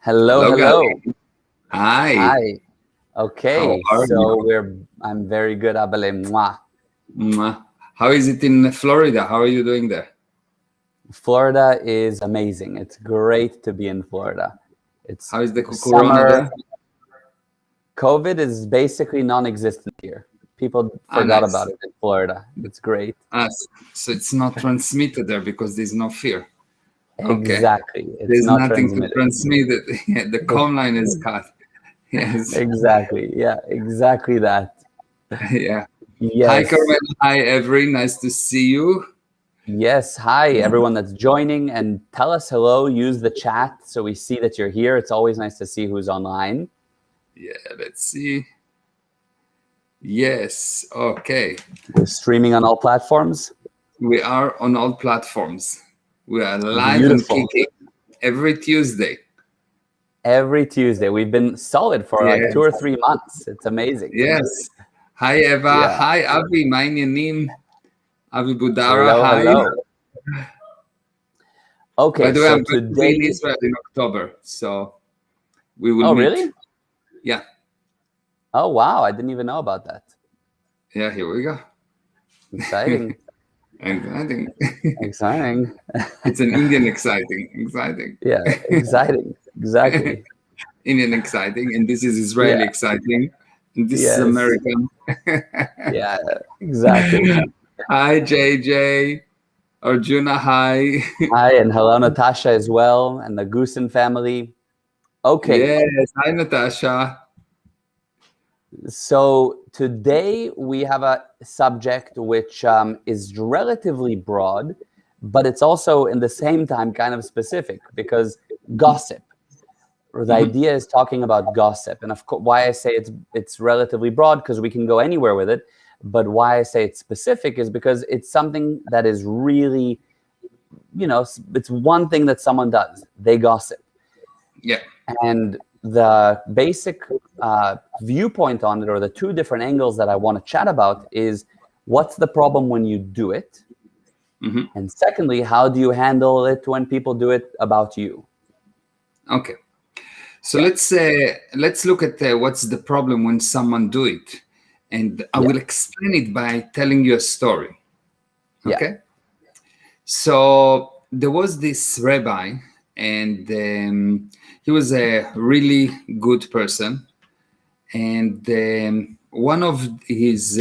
Hello, Hello, hello. guys. Hi. Hi. How Okay, are so you? I'm very good, Abale. Mwah. Mwah. How is it in Florida? How are you doing there? Florida is amazing. It's great to be in Florida. It's How is the corona summer. there? COVID is basically non-existent here. People Ah, forgot about nice. it in Florida. It's great. So it's not transmitted there because there's no fear. Okay. Exactly. It's There's not nothing to transmitted. transmit it. Yeah, the comm line is cut. Yes. Exactly. Yeah, exactly that. Yeah. Hi, Yes. Carmen. Hi, Avery. Nice to see you. Yes. Hi, everyone that's joining, and tell us hello. Use the chat so we see that you're here. It's always nice to see who's online. Yeah, let's see. Yes. Okay. We're streaming on all platforms. We are on all platforms. We are live and Beautiful. kicking every Tuesday. Every Tuesday. We've been solid for like 2 or Yes. 3 months. It's amazing. Yes. Hi, Eva. Yeah. Hi, Avi. My name, Avi Budara. Hello, Hi. hello. By Okay, the way, so I'm going to be in today. Israel in October, so we will Oh, meet. really? Yeah. Oh, wow. I didn't even know about that. Yeah, here we go. Exciting. Exciting. Exciting. It's an Indian exciting. Yeah, exciting. Exactly. Indian exciting. And this is Israeli Yeah. exciting. And this is Yes. American. Yeah, exactly. Hi, JJ. Arjuna, hi. Hi, and hello, Natasha, as well, and the Goosen family. Okay, Yes. Hi, Natasha. so today we have a subject which is relatively broad, but it's also in the same time kind of specific because gossip. Or the idea is talking about gossip, and of course, why I say it's relatively broad because we can go anywhere with it. But why I say it's specific is because it's something that is really, it's one thing that someone does. They gossip. Yeah. And the basic viewpoint on it, or the two different angles that I want to chat about, is what's the problem when you do it? And secondly, how do you handle it when people do it about you? Okay. So let's look at what's the problem when someone do it. And I will explain it by telling you a story. Okay? Yeah. So there was this rabbi, and he was a really good person. And one of his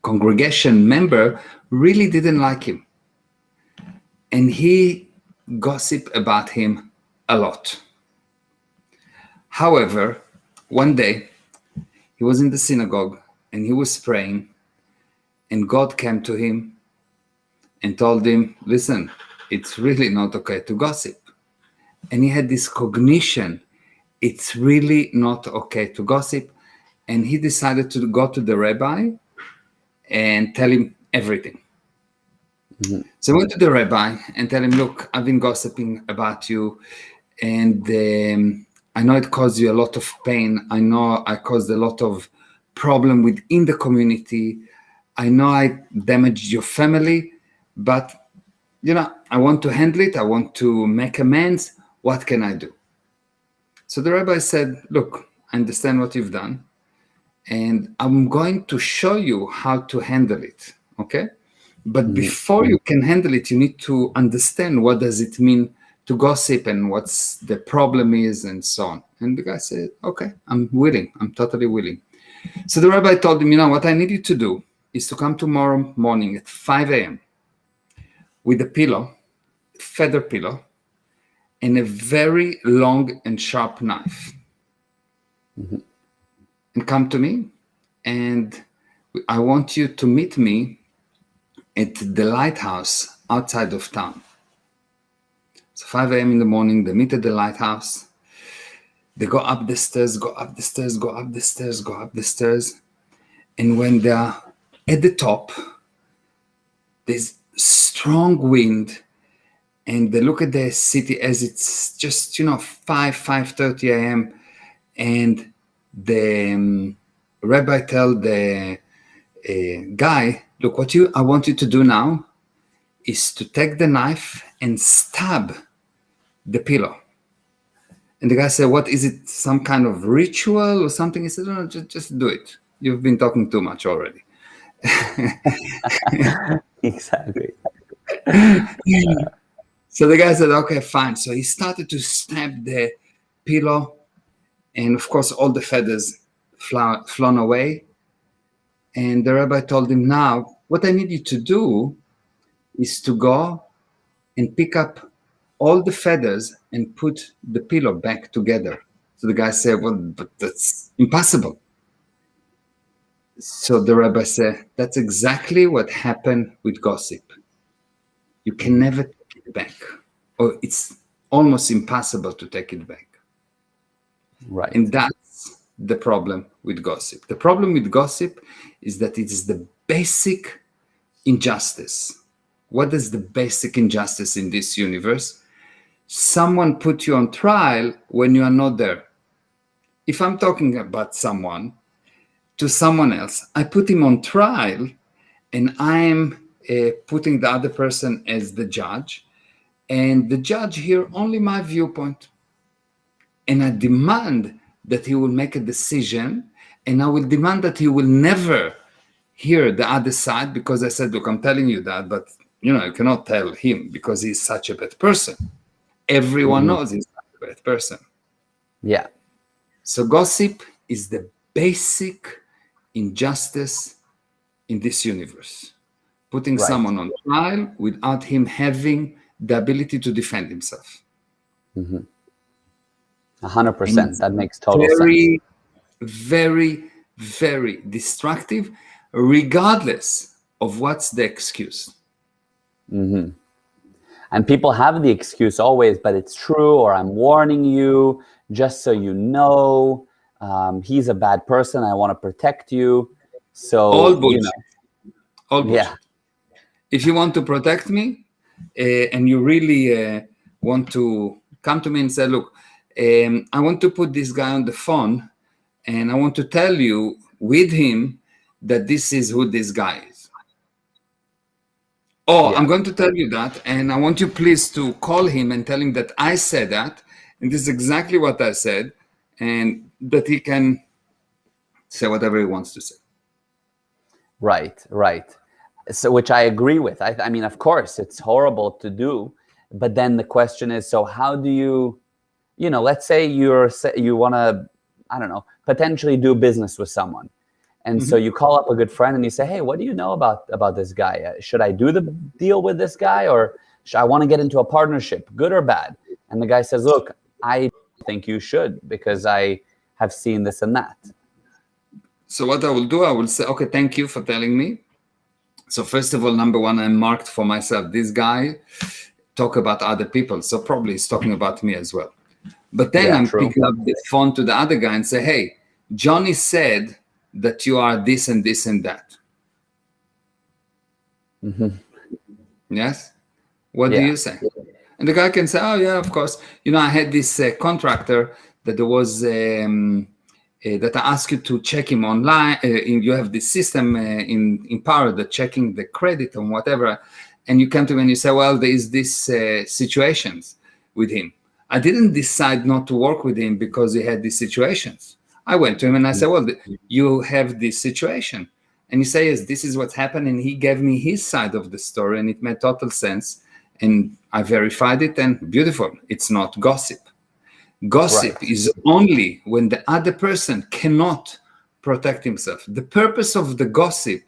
congregation member really didn't like him. And he gossiped about him a lot. However, one day he was in the synagogue and he was praying, and God came to him and told him, listen, it's really not okay to gossip. And he had this cognition, it's really not okay to gossip. And he decided to go to the rabbi and tell him everything. So he went to the rabbi and tell him, look, I've been gossiping about you, and I know it caused you a lot of pain. I know I caused a lot of problem within the community. I know I damaged your family, but I want to handle it. I want to make amends. What can I do? So the rabbi said, look, I understand what you've done, and I'm going to show you how to handle it. Okay? But before you can handle it, you need to understand what does it mean to gossip and what's the problem is and so on. And the guy said, okay, I'm willing. I'm totally willing. So the rabbi told him, what I need you to do is to come tomorrow morning at 5 a.m. with a pillow, feather pillow, and a very long and sharp knife. And come to me, and I want you to meet me at the lighthouse outside of town. So 5 a.m. in the morning, they meet at the lighthouse. They go up the stairs, go up the stairs, go up the stairs, go up the stairs. And when they're at the top, there's strong wind, and they look at the city as it's just, 5:30 a.m. And the rabbi tell the guy, look, what I want you to do now is to take the knife and stab the pillow. And the guy said, what is it, some kind of ritual or something? He said, no, just do it. You've been talking too much already. Exactly. So the guy said, okay, fine. So he started to snap the pillow, and of course all the feathers flown away. And the rabbi told him, now what I need you to do is to go and pick up all the feathers and put the pillow back together. So the guy said, well, but that's impossible. So the rabbi said, that's exactly what happened with gossip. You can never take it back, or it's almost impossible to take it back. Right. And that's the problem with gossip. The problem with gossip is that it is the basic injustice. What is the basic injustice in this universe? Someone put you on trial when you are not there. If I'm talking about someone to someone else, I put him on trial, and I'm putting the other person as the judge, and the judge hear only my viewpoint. And I demand that he will make a decision, and I will demand that he will never hear the other side, because I said, look, I'm telling you that, but you cannot tell him because he's such a bad person. Everyone knows he's such a bad person. Yeah. So gossip is the basic injustice in this universe. Putting someone on trial without him having the ability to defend himself. 100%. That makes total sense. Very, very, very destructive, regardless of what's the excuse. And people have the excuse always, but it's true, or I'm warning you, just so you know, he's a bad person, I want to protect you. So, all bullshit. All bullshit. Yeah. If you want to protect me, and you really want to come to me and say, look, I want to put this guy on the phone, and I want to tell you with him that this is who this guy is. Oh, I'm going to tell you that, and I want you please to call him and tell him that I said that, and this is exactly what I said, and that he can say whatever he wants to say. Right. So, which I agree with. I mean, of course, it's horrible to do, but then the question is, so how do you, let's say you want to, I don't know, potentially do business with someone. And so you call up a good friend and you say, hey, what do you know about this guy? Should I do the deal with this guy, or should I want to get into a partnership, good or bad? And the guy says, look, I think you should, because I have seen this and that. So what I will do, I will say, okay, thank you for telling me. So first of all, number one, I marked for myself, this guy talk about other people. So probably he's talking about me as well. But then I'm picking up the phone to the other guy and say, hey, Johnny said that you are this and this and that. Yes? What do you say? And the guy can say, oh, yeah, of course. I had this contractor that there was, that I asked you to check him online. You have this system in Power that checking the credit and whatever. And you come to me and you say, well, there is this situations with him. I didn't decide not to work with him because he had these situations. I went to him and I said, well, you have this situation. And he said, yes, this is what's happened. And he gave me his side of the story, and it made total sense. And I verified it, and beautiful. It's not gossip. Gossip is only when the other person cannot protect himself. The purpose of the gossip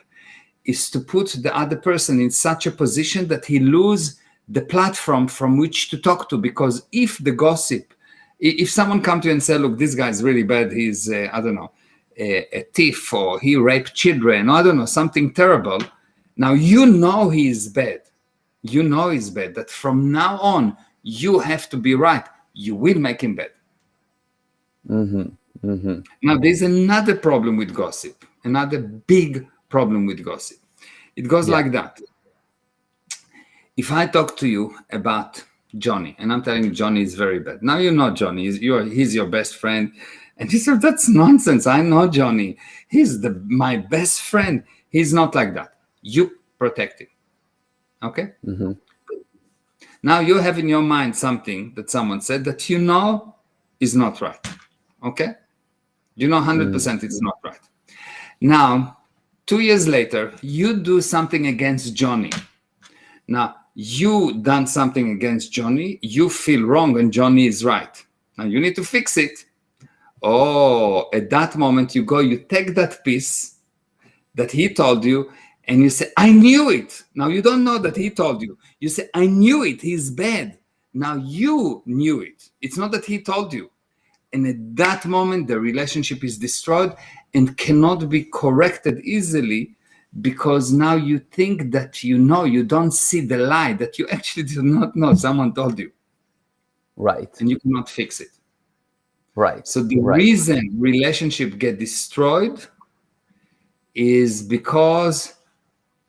is to put the other person in such a position that he lose the platform from which to talk to. Because if the gossip, if someone come to you and say, look, this guy is really bad, he's, I don't know, a thief, or he raped children, or I don't know, something terrible. Now he is bad. He's bad. That from now on, you have to be right. You will make him bad. Now, there's another problem with gossip, another big problem with gossip. It goes like that. If I talk to you about Johnny, and I'm telling you Johnny is very bad. Now you know Johnny, he's your best friend. And he said, that's nonsense. I know Johnny. He's my best friend. He's not like that. You protect him. Okay? Now you have in your mind something that someone said that is not right. Okay? You know 100% it's not right. Now, 2 years later, you do something against Johnny. Now, you done something against Johnny, you feel wrong and Johnny is right. Now, you need to fix it. Oh, at that moment, you go, you take that piece that he told you, and you say, I knew it. Now, you don't know that he told you. You say, I knew it. He's bad. Now, you knew it. It's not that he told you. And at that moment, the relationship is destroyed and cannot be corrected easily, because now you think that you know, you don't see the lie that you actually do not know. Someone told you. Right. And you cannot fix it. Right. So the reason relationship get destroyed is because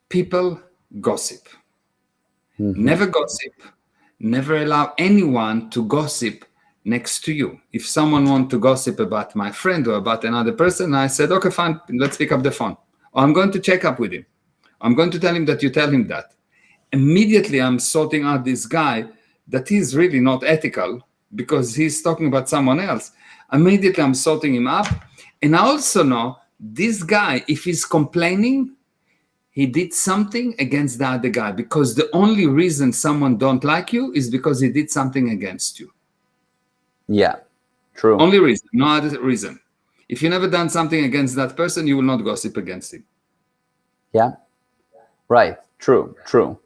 people gossip. Never gossip. Never allow anyone to gossip next to you. If someone wants to gossip about my friend or about another person, I said, okay, fine, let's pick up the phone. Or I'm going to check up with him. I'm going to tell him that you tell him that. Immediately, I'm sorting out this guy that he's really not ethical because he's talking about someone else. Immediately, I'm sorting him up. And I also know this guy, if he's complaining, he did something against the other guy, because the only reason someone don't like you is because he did something against you. Yeah, true. Only reason, no other reason. If you never done something against that person, you will not gossip against him. Yeah, right. True, true.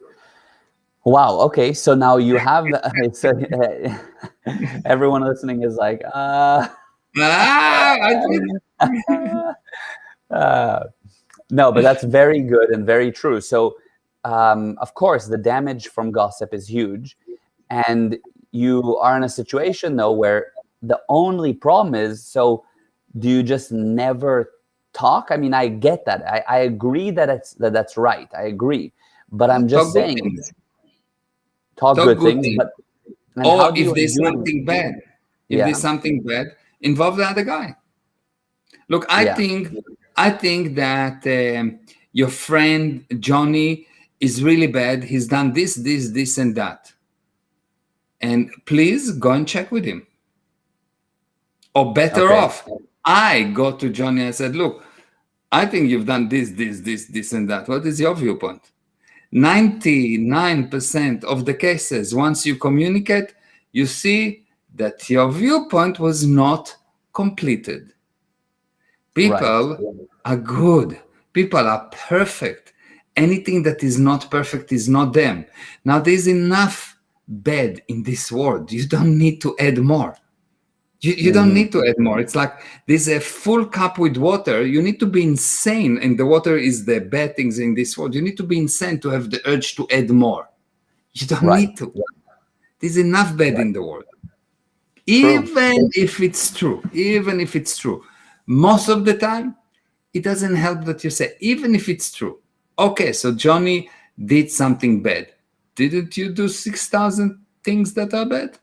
Wow. Okay. So now you have, so, everyone listening is like, no, but that's very good and very true. So, of course, the damage from gossip is huge. And you are in a situation, though, where the only problem is, so do you just never talk? I mean, I get that. I agree that that's right. I agree. But I'm just saying, talk good things. But or if there's something bad, there's something bad, involve the other guy. Look, I think that your friend Johnny is really bad. He's done this, and that. And please go and check with him. Or better off, I go to Johnny and said, look, I think you've done this, and that. What is your viewpoint? 99% of the cases, once you communicate, you see that your viewpoint was not completed. People are good. People are perfect. Anything that is not perfect is not them. Now, there's enough bad in this world. You don't need to add more. You don't need to add more. It's like there's a full cup with water. You need to be insane, and the water is the bad things in this world. You need to be insane to have the urge to add more. You don't need to. There's enough bad in the world. Even if it's true. Most of the time, it doesn't help that you say, even if it's true. Okay, so Johnny did something bad. Didn't you do 6,000 things that are bad?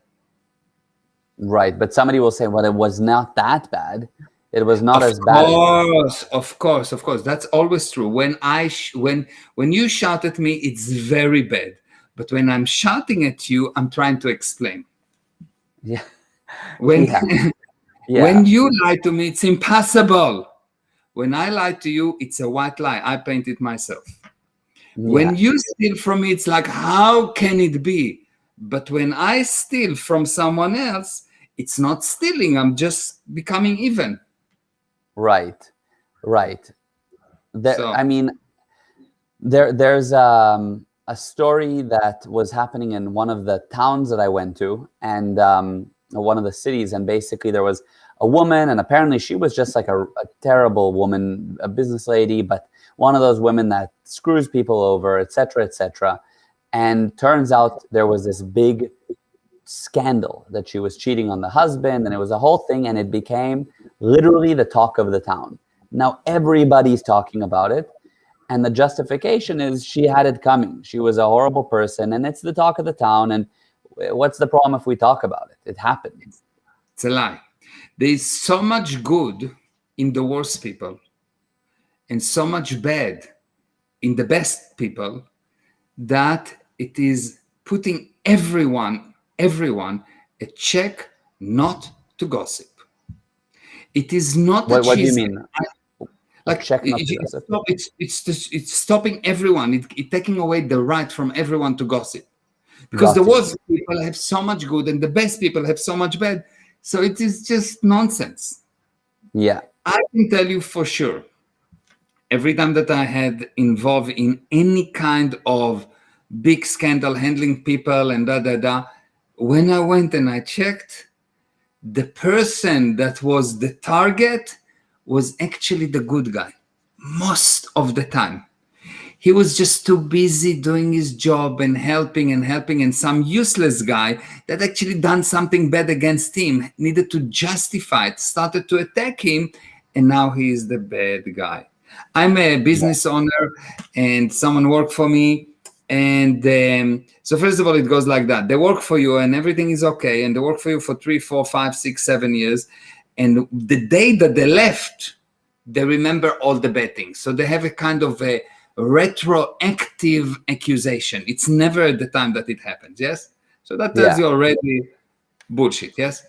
Right, but somebody will say, well, it was not that bad. It was not as bad. Of course. That's always true. When you shout at me, it's very bad. But when I'm shouting at you, I'm trying to explain. Yeah. When you lie to me, it's impossible. When I lie to you, it's a white lie. I paint it myself. When you steal from me, it's like, how can it be? But when I steal from someone else, it's not stealing. I'm just becoming even. Right. I mean, there's a story that was happening in one of the towns that I went to, and one of the cities, and basically there was a woman, and apparently she was just like a terrible woman, a business lady, but one of those women that screws people over, etc., etc. And turns out there was this big scandal that she was cheating on the husband, and it was a whole thing, and it became literally the talk of the town. Now everybody's talking about it, and the justification is she had it coming. She was a horrible person, and it's the talk of the town, and what's the problem if we talk about it? It happened. It's a lie. There is so much good in the worst people and so much bad in the best people that it is putting everyone a check not to gossip. It is not a What do you cheese. mean? Like check not to gossip. It's stopping everyone. It's taking away the right from everyone to gossip. Because Got the you. worst people have so much good and the best people have so much bad. So it is just nonsense. Yeah. I can tell you for sure, every time that I had involved in any kind of big scandal, handling people and when I went and I checked, the person that was the target was actually the good guy most of the time. He was just too busy doing his job and helping, and some useless guy that actually done something bad against him needed to justify it, started to attack him, and now he is the bad guy. I'm a business owner and someone worked for me, and so first of all, it goes like that. They work for you and everything is okay, and they work for you for 3, 4, 5, 6, 7 years, and the day that they left, they remember all the bad things. So they have a kind of a retroactive accusation. It's never at the time that it happens. Yes, so that tells you already bullshit. Yes,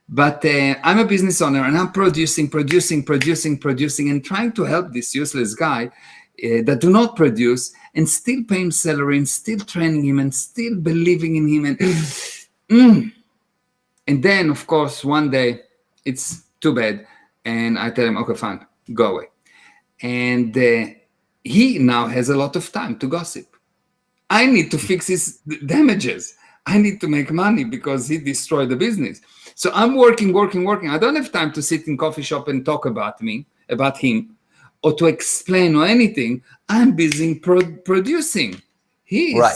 but I'm a business owner and I'm producing, and trying to help this useless guy that do not produce, and still pay him salary, and still training him, and still believing in him, and and then of course one day it's too bad, and I tell him, okay, fine, go away, and he now has a lot of time to gossip. I need to fix his damages. I need to make money because he destroyed the business. So I'm working. I don't have time to sit in coffee shop and talk about him, or to explain or anything. I'm busy producing. He is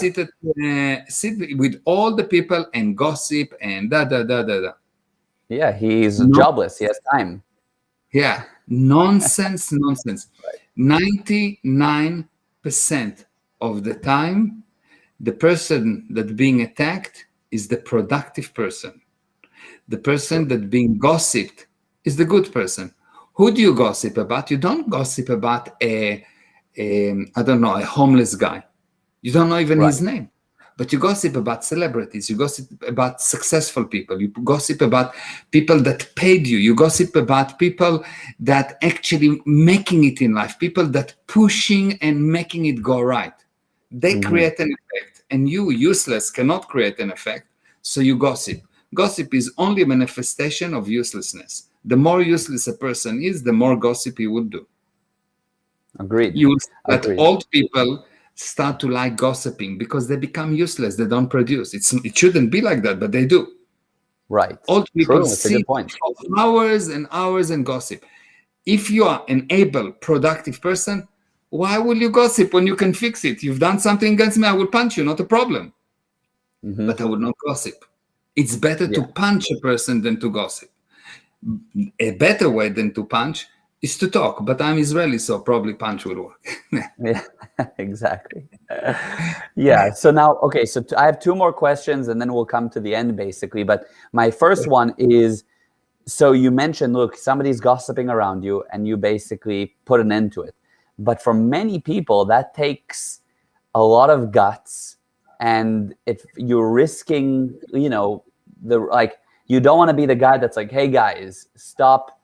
sit with all the people and gossip and da. Yeah, he's jobless. He has time. Yeah, nonsense. 99% of the time, the person that's being attacked is the productive person. The person that's being gossiped is the good person. Who do you gossip about? You don't gossip about a homeless guy. You don't know even his name. But you gossip about celebrities. You gossip about successful people. You gossip about people that paid you. You gossip about people that actually making it in life. People that pushing and making it go right. They create an effect, and you, useless, cannot create an effect. So you gossip. Gossip is only a manifestation of uselessness. The more useless a person is, the more gossip he will do. Agreed. You will see that old people start to like gossiping because they become useless. They don't produce. It shouldn't be like that, but they do. Right. Old people sit for hours and hours and gossip. If you are an able, productive person, why will you gossip when you can fix it? You've done something against me, I will punch you, not a problem. But I would not gossip. It's better to punch a person than to gossip. A better way than to punch is to talk, but I'm Israeli, so probably punch will work. Yeah, exactly. Yeah, so now, okay, so I have 2 more questions and then we'll come to the end basically. But my first one is, so you mentioned, look, somebody's gossiping around you and you basically put an end to it. But for many people, that takes a lot of guts, and if you're risking, you don't want to be the guy that's like, hey guys, stop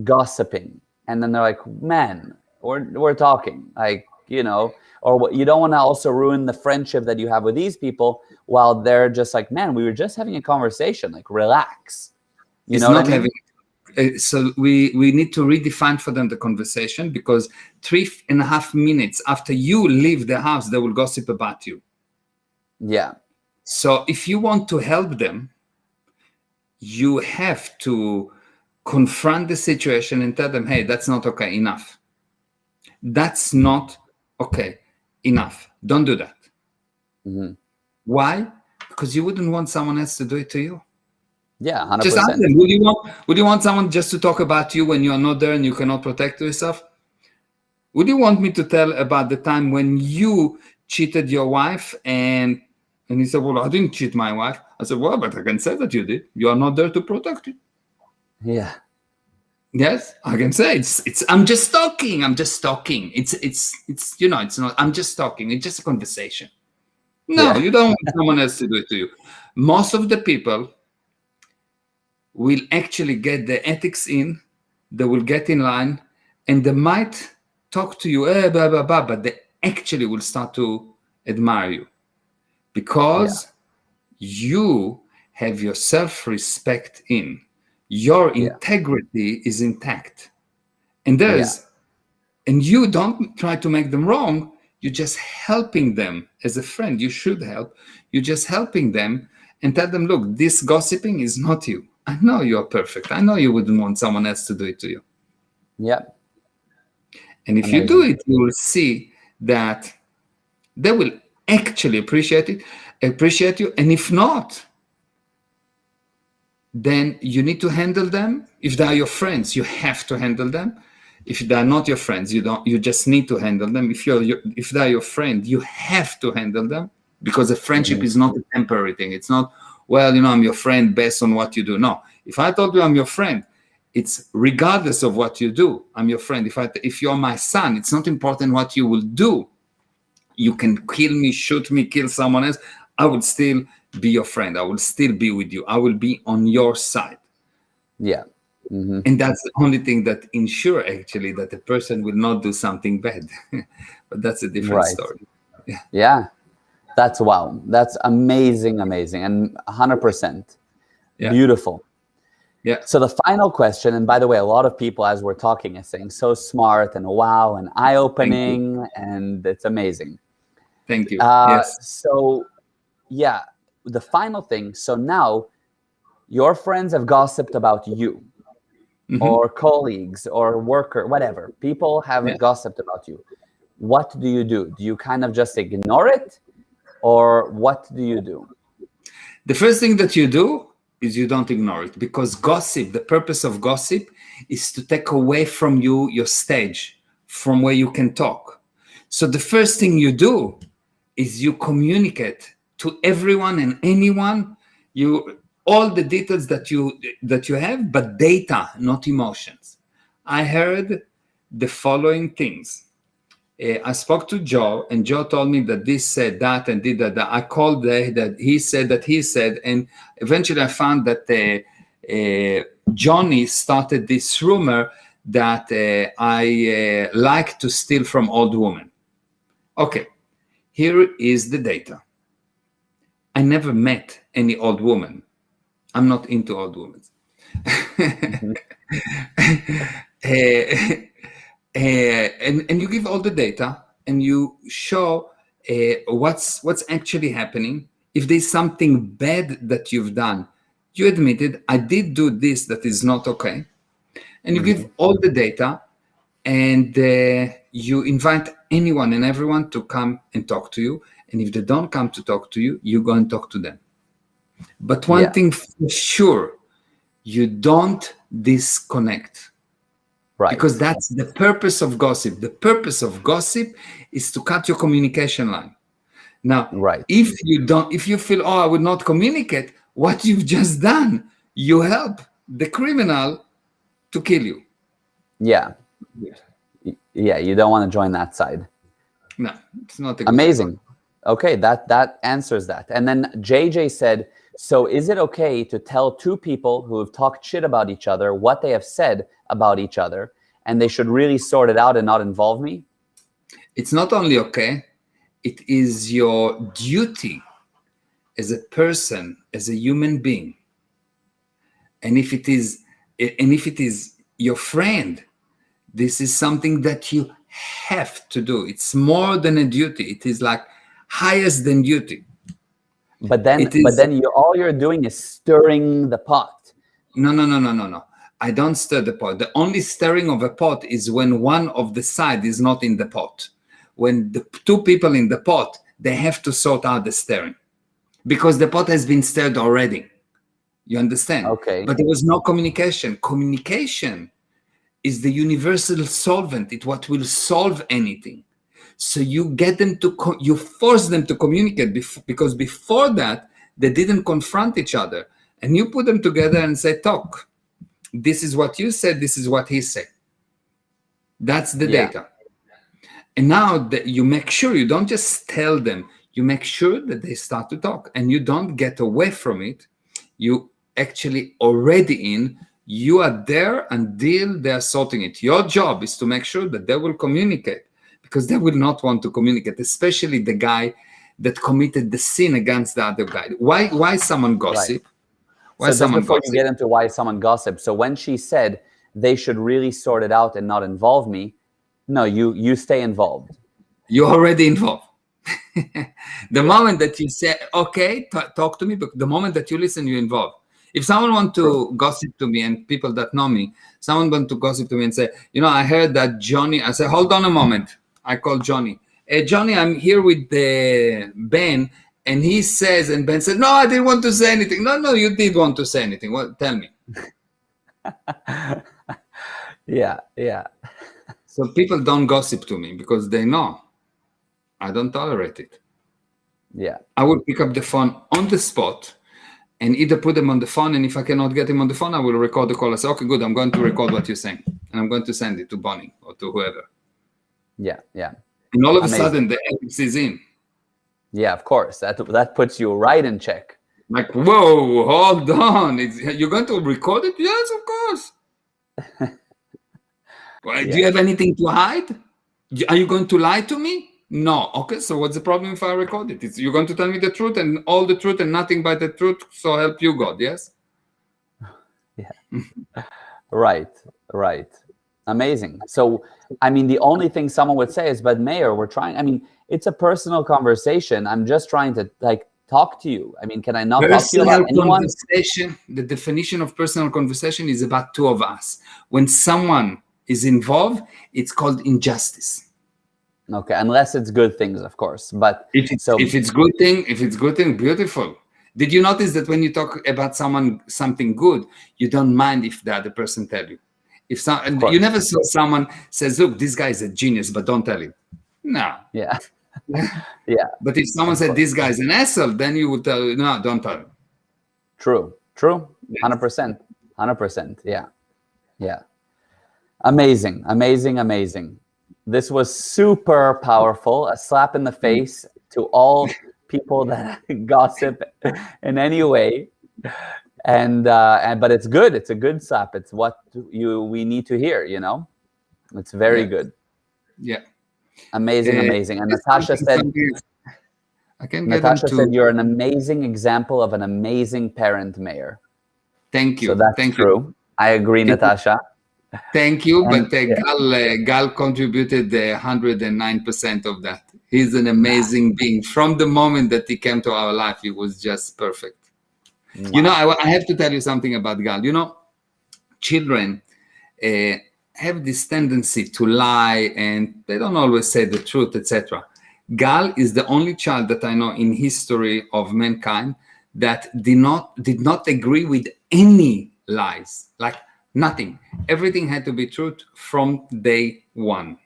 gossiping, and then they're like, man, we're talking, or you don't want to also ruin the friendship that you have with these people while they're just like, man, we were just having a conversation, like, relax. You know what I mean? So we need to redefine for them the conversation, because 3.5 minutes after you leave the house, they will gossip about you. Yeah. So if you want to help them, you have to confront the situation and tell them, hey, that's not okay, enough. That's not okay, enough. Don't do that. Why? Because you wouldn't want someone else to do it to you. Yeah, 100%. Just ask them, would you want someone just to talk about you when you are not there and you cannot protect yourself? Would you want me to tell about the time when you cheated your wife? And he said, well, I didn't cheat my wife. I said, well, but I can say that you did. You are not there to protect it. Yeah. Yes, I can say it's. I'm just talking. It's it's not. I'm just talking. It's just a conversation. No, you don't want someone else to do it to you. Most of the people will actually get the ethics in, they will get in line, and they might talk to you, blah, blah, blah, but they actually will start to admire you because you have your self-respect in. Your integrity is intact. And and you don't try to make them wrong. You're just helping them as a friend. You should help. You're just helping them and tell them, look, this gossiping is not you. I know you're perfect. I know you wouldn't want someone else to do it to you. Yeah. And if you do it, you will see that they will actually appreciate you. And if not, then you need to handle them. If they are your friends, you have to handle them. If they are not your friends, you just need to handle them. If they are your friend, you have to handle them, because a friendship is not a temporary thing. It's not, well, I'm your friend based on what you do. No. If I told you I'm your friend, it's regardless of what you do, I'm your friend. If you're my son, it's not important what you will do. You can kill me, shoot me, kill someone else. I would still be your friend. I will still be with you. I will be on your side. Yeah. Mm-hmm. And that's the only thing that ensure actually that the person will not do something bad. But that's a different story. Yeah. That's wow. That's amazing. And 100%. Beautiful. Yeah. So the final question, and by the way, a lot of people as we're talking are saying so smart and wow and eye-opening, and it's amazing. Thank you. Yes. So yeah, the final thing. So now your friends have gossiped about you. Or colleagues or worker, whatever. People have gossiped about you. What do you do? Do you kind of just ignore it? Or what do you do? The first thing that you do is you don't ignore it, because gossip, the purpose of gossip is to take away from you your stage, from where you can talk. So the first thing you do is you communicate to everyone and anyone all the details that you have, but data, not emotions. I heard the following things. I spoke to Joe, and Joe told me that this said that and did that. I called that he said, and eventually I found that Johnny started this rumor that I like to steal from old women. Okay, here is the data. I never met any old woman. I'm not into old women. And you give all the data, and you show what's actually happening. If there's something bad that you've done, you admitted, I did do this that is not okay. And you give all the data, and you invite anyone and everyone to come and talk to you. And if they don't come to talk to you, you go and talk to them. But one thing for sure, you don't disconnect. Right. Because that's the purpose of gossip. The purpose of gossip is to cut your communication line. Now, if you feel, I would not communicate, what you've just done, you help the criminal to kill you. Yeah. Yeah, you don't want to join that side. No, it's not a good amazing. Idea. Okay, that answers that. And then JJ said, so is it okay to tell two people who have talked shit about each other what they have said about each other, and they should really sort it out and not involve me? It's not only okay, it is your duty as a person, as a human being. And if it is your friend, this is something that you have to do. It's more than a duty. It is like highest than duty. But then all you're doing is stirring the pot. No. I don't stir the pot. The only stirring of a pot is when one of the side is not in the pot. When the two people in the pot, they have to sort out the stirring, because the pot has been stirred already. You understand? Okay. But there was no communication. Communication is the universal solvent. It's what will solve anything. So you get them you force them to communicate, because before that, they didn't confront each other. And you put them together and say, talk. This is what you said. This is what he said. That's the data. And now that you make sure, you don't just tell them, you make sure that they start to talk, and you don't get away from it. You actually already in. You are there until they are sorting it. Your job is to make sure that they will communicate, because they will not want to communicate, especially the guy that committed the sin against the other guy. Why someone gossip? Why So just someone before you gossip? get into why someone gossips, so when she said they should really sort it out and not involve me, no, you stay involved. You're already involved. The moment that you say, okay, talk to me, but the moment that you listen, you're involved. If someone wants to gossip to me, and people that know me, someone want to gossip to me and say, I heard that Johnny, I say, hold on a moment. I call Johnny. Hey, Johnny, I'm here with Ben, and he says, and Ben said, no, I didn't want to say anything. No, you did want to say anything. Well, tell me. Yeah. So people don't gossip to me because they know I don't tolerate it. Yeah. I will pick up the phone on the spot and either put them on the phone, and if I cannot get him on the phone, I will record the call. I say, okay, good, I'm going to record what you're saying, and I'm going to send it to Bonnie or to whoever. Yeah. And all of a sudden, the ethics is in. Yeah, of course. That puts you right in check. Like, whoa, hold on. You're going to record it? Yes, of course. Well, do you have anything to hide? Are you going to lie to me? No. Okay, so what's the problem if I record it? You're going to tell me the truth and all the truth and nothing but the truth, so help you God, yes? Yeah. Right. Amazing. So, I mean, the only thing someone would say is, but Meir, it's a personal conversation. I'm just trying to talk to you. I mean, can I not talk to you about anyone? The definition of personal conversation is about two of us. When someone is involved, it's called injustice. Okay, unless it's good things, of course. But if it's good thing, beautiful. Did you notice that when you talk about something good, you don't mind if the other person tell you? You never saw someone says, "Look, this guy is a genius, but don't tell him." No. Yeah. But if someone said this guy is an asshole, then you would tell, no, don't tell him. True. 100%. Yeah. Amazing. This was super powerful. A slap in the face to all people that gossip in any way. But it's good. It's a good slap. It's what we need to hear, It's very good. Yeah. Amazing. And Natasha said, you're an amazing example of an amazing parent, Meir. Thank you. So that's true. I agree, Natasha. Thank you, but Gal contributed 109% of that. He's an amazing being. From the moment that he came to our life, he was just perfect. Wow. I have to tell you something about Gal. Children have this tendency to lie, and they don't always say the truth, etc. Gal is the only child that I know in history of mankind that did not agree with any lies. Like, nothing. Everything had to be truth from day one.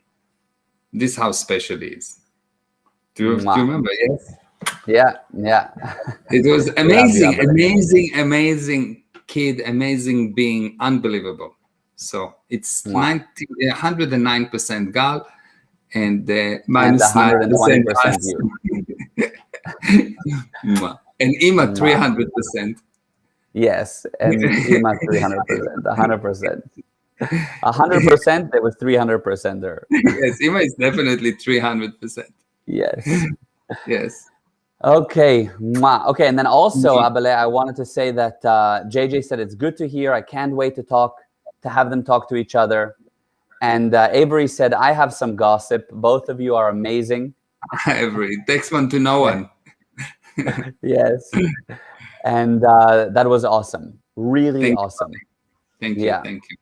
This is how special he is. Do you remember? Yes. Yeah. It was amazing kid, amazing being, unbelievable. So it's 109% Gal and minus 120% you. And Ima 300%. Yes, and Ima 300%, 100%. 100%, there was 300% there. Yes, Ima is definitely 300%. Yes. Okay. Okay, and then also, Abele, I wanted to say that JJ said it's good to hear. I can't wait to have them talk to each other. And Avery said, I have some gossip. Both of you are amazing. Avery, takes one to know one. Yes. And that was awesome. Really awesome. Thank you. Thank you.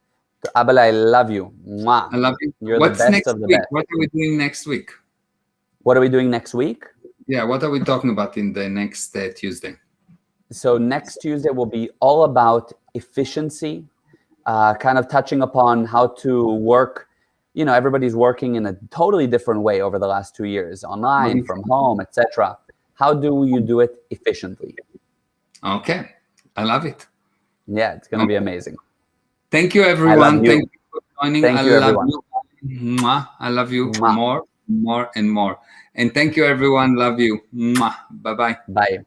Abel, I love you. Mwah. I love you. You're What's the best next of the week? best. What are we doing next week? What are we doing next week? Yeah, what are we talking about in the next Tuesday? So next Tuesday will be all about efficiency, kind of touching upon how to work. Everybody's working in a totally different way over the last 2 years, online, from home, etc. How do you do it efficiently? Okay, I love it. Yeah, it's going to be amazing. Thank you, everyone. Thank you for joining. Thank you, everyone. Mwah. I love you more and more. And thank you, everyone. Love you. Mwah. Bye-bye. Bye.